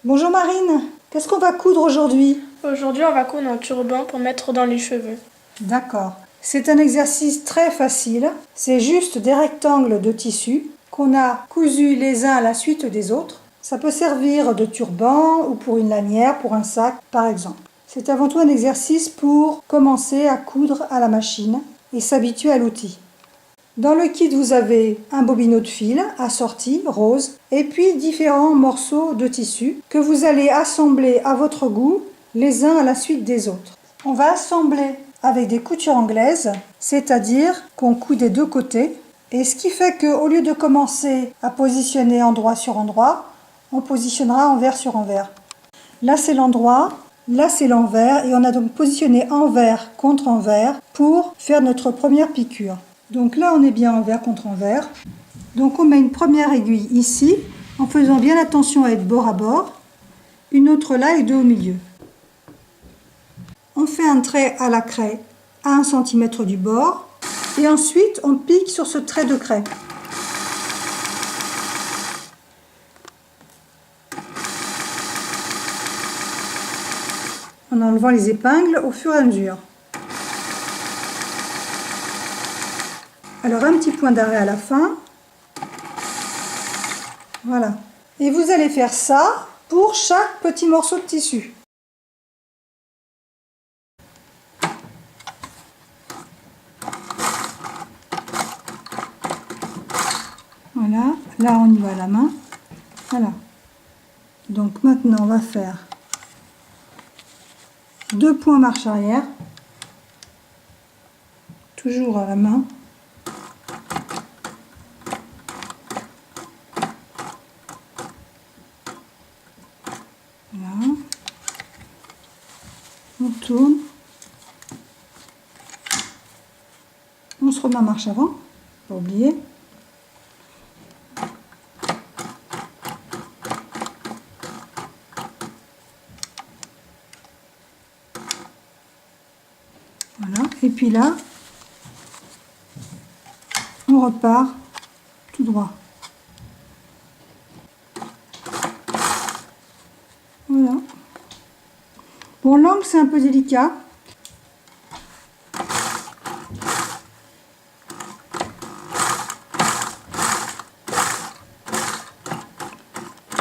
Bonjour Marine, qu'est-ce qu'on va coudre aujourd'hui? Aujourd'hui, on va coudre un turban pour mettre dans les cheveux. D'accord. C'est un exercice très facile. C'est juste des rectangles de tissu qu'on a cousus les uns à la suite des autres. Ça peut servir de turban ou pour une lanière, pour un sac par exemple. C'est avant tout un exercice pour commencer à coudre à la machine et s'habituer à l'outil. Dans le kit, vous avez un bobinot de fil assorti, rose, et puis différents morceaux de tissu que vous allez assembler à votre goût, les uns à la suite des autres. On va assembler avec des coutures anglaises, c'est-à-dire qu'on coud des deux côtés, et ce qui fait qu'au lieu de commencer à positionner endroit sur endroit, on positionnera envers sur envers. Là, c'est l'endroit, là, c'est l'envers, et on a donc positionné envers contre envers pour faire notre première piqûre. Donc là, on est bien envers contre envers. Donc on met une première aiguille ici, en faisant bien attention à être bord à bord. Une autre là et deux au milieu. On fait un trait à la craie à 1 cm du bord. Et ensuite, on pique sur ce trait de craie. En enlevant les épingles au fur et à mesure. Alors un petit point d'arrêt à la fin. Voilà. Et vous allez faire ça pour chaque petit morceau de tissu. Voilà. Là on y va à la main. Voilà. Donc maintenant on va faire 2 points marche arrière. Toujours à la main. Voilà. On tourne. On se remet en marche avant, pas oublier. Voilà. Et puis là, on repart tout droit. Voilà. Bon, l'angle c'est un peu délicat.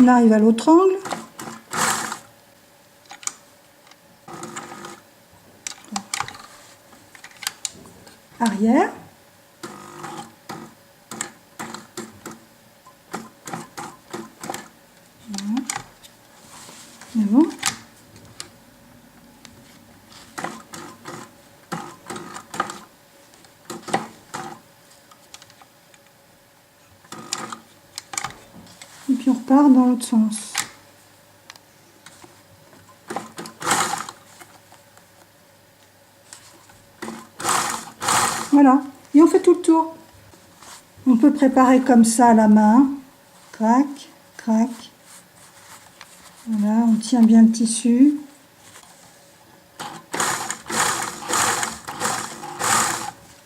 On arrive à l'autre angle. Arrière. Voilà. C'est bon. Et puis on repart dans l'autre sens. Voilà, et on fait tout le tour. On peut préparer comme ça à la main. Crac, crac. Voilà, on tient bien le tissu.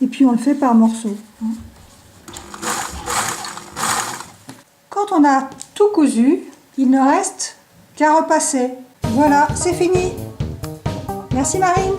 Et puis on le fait par morceaux. Quand on a tout cousu, il ne reste qu'à repasser. Voilà, c'est fini. Merci Marine.